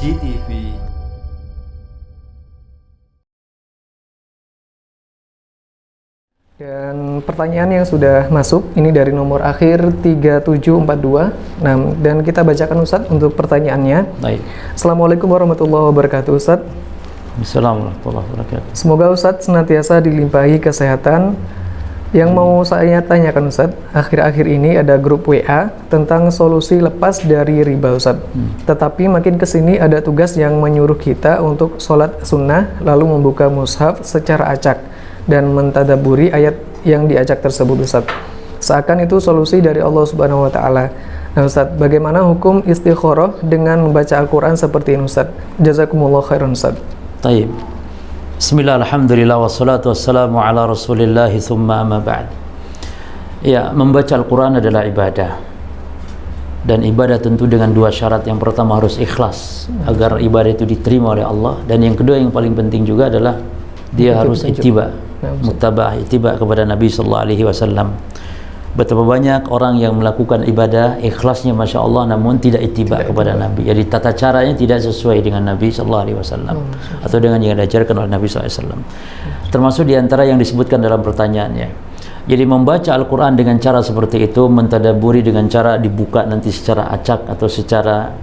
GTV. Dan pertanyaan yang sudah masuk ini dari nomor akhir 3742. Nah, dan kita bacakan Ustadz untuk pertanyaannya. Baik. Assalamualaikum warahmatullahi wabarakatuh Ustadz. Assalamualaikum warahmatullahi wabarakatuh. Semoga Ustadz senantiasa dilimpahi kesehatan. Yang mau saya tanyakan Ustadz, akhir-akhir ini ada grup WA tentang solusi lepas dari riba Ustadz. Tetapi makin kesini ada tugas yang menyuruh kita untuk sholat sunnah lalu membuka mushaf secara acak dan mentadaburi ayat yang diacak tersebut Ustadz. Seakan itu solusi dari Allah Subhanahu wa taala. Nah Ustadz, bagaimana hukum istikharah dengan membaca Al-Qur'an seperti ini Ustadz? Jazakumullah khairan Ustadz. Taib. Bismillah, alhamdulillah, wassalatu wassalamu ala rasulillahi thumma amma ba'd. Ya, membaca Al-Quran adalah ibadah. Dan ibadah tentu dengan dua syarat. Yang pertama harus ikhlas agar ibadah itu diterima oleh Allah. Dan yang kedua yang paling penting juga adalah dia harus ittiba, mutaba'ah, ittiba kepada Nabi sallallahu alaihi wasallam. Betapa banyak orang yang melakukan ibadah ikhlasnya Masya Allah namun tidak ittiba kepada Nabi. Jadi tata caranya tidak sesuai dengan Nabi sallallahu alaihi wasallam atau dengan yang diajarkan oleh Nabi sallallahu alaihi wasallam. Termasuk diantara yang disebutkan dalam pertanyaannya. Jadi membaca Al-Quran dengan cara seperti itu, mentadaburi dengan cara dibuka nanti secara acak atau secara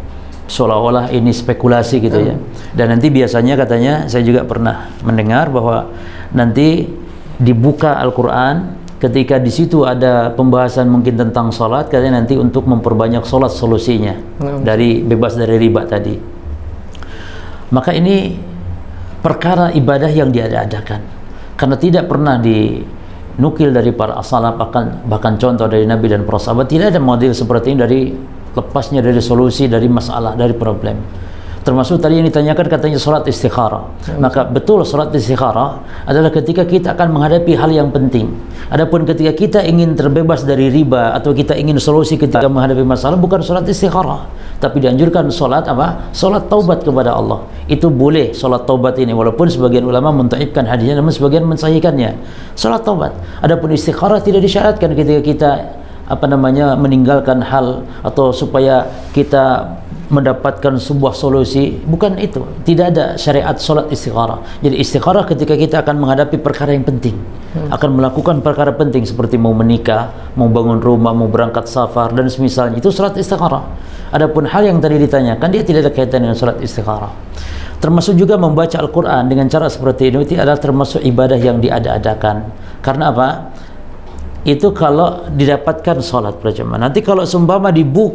seolah-olah ini spekulasi gitu ya. Dan nanti biasanya katanya saya juga pernah mendengar bahwa nanti dibuka Al-Quran ketika di situ ada pembahasan mungkin tentang sholat, katanya nanti untuk memperbanyak sholat solusinya dari bebas dari riba tadi. Maka ini perkara ibadah yang diada-adakan karena tidak pernah dinukil dari para as-salaf, bahkan contoh dari Nabi dan para sahabat tidak ada model seperti ini dari lepasnya dari solusi dari masalah, dari problem. Termasuk tadi yang ditanyakan katanya sholat istikharah. Maka betul sholat istikharah adalah ketika kita akan menghadapi hal yang penting. Adapun ketika kita ingin terbebas dari riba atau kita ingin solusi ketika menghadapi masalah, bukan sholat istikharah, tapi dianjurkan sholat apa? Sholat taubat kepada Allah. Itu boleh sholat taubat ini, walaupun sebagian ulama mentaibkan hadisnya namun sebagian mensahihkannya. Sholat taubat. Adapun istikharah tidak disyaratkan ketika kita meninggalkan hal atau supaya kita mendapatkan sebuah solusi, bukan itu. Tidak ada syariat sholat istikharah. Jadi istikharah ketika kita akan menghadapi perkara yang penting, akan melakukan perkara penting seperti mau menikah, mau bangun rumah, mau berangkat safar dan semisalnya, itu sholat istikharah. Adapun hal yang tadi ditanyakan dia tidak ada kaitan dengan sholat istikharah. Termasuk juga membaca Al-Quran dengan cara seperti ini, itu adalah termasuk ibadah yang diada-adakan. Karena apa? Itu kalau didapatkan sholat berjamaah. Nanti kalau seumpama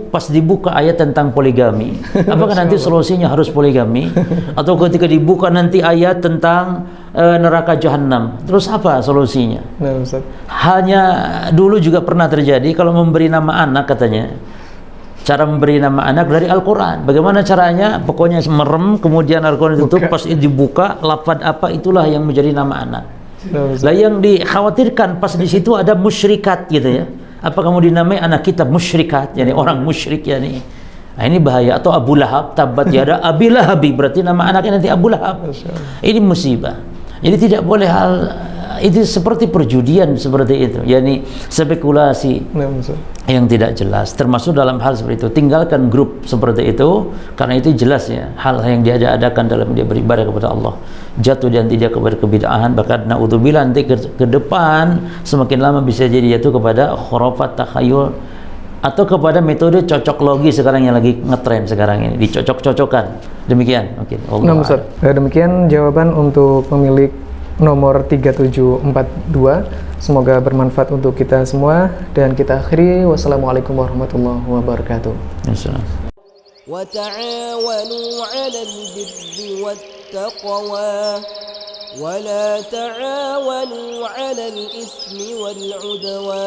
pas dibuka ayat tentang poligami, apakah nanti solusinya harus poligami? Atau ketika dibuka nanti ayat tentang neraka jahanam, terus apa solusinya? Nah, Ustaz. Hanya dulu juga pernah terjadi kalau memberi nama anak katanya. Cara memberi nama anak dari Al-Quran. Bagaimana caranya? Pokoknya merem, kemudian Al-Quran ditutup, pas dibuka, lafad apa itulah yang menjadi nama anak. Lah yang dikhawatirkan pas di situ ada musyrikat gitu ya. Apa kamu dinamai anak kita musyrikat, yani orang musyrik yani. Nah, ini bahaya. Atau Abu Lahab, tabat yada Abi Lahabi, berarti nama anaknya nanti Abu Lahab. Ini musibah. Jadi tidak boleh hal itu seperti perjudian seperti itu, yakni spekulasi yang tidak jelas. Termasuk dalam hal seperti itu, tinggalkan grup seperti itu karena itu jelas ya hal yang diada-adakan dalam dia beribadah kepada Allah. Jatuh dan tidak kepada kebid'ahan, bahkan naudzubillah nanti ke depan semakin lama bisa jadi jatuh kepada khurafat, takhayul atau kepada metode cocok logi sekarang yang lagi ngetren sekarang ini, dicocok-cocokkan. Demikian mungkin. Nah, Ustaz, demikian jawaban untuk pemilik nomor 3742. Semoga bermanfaat untuk kita semua dan kita akhiri. Wassalamualaikum warahmatullahi wabarakatuh. وتعاونوا على البر والتقوى ولا تعاونوا على الإثم والعدوان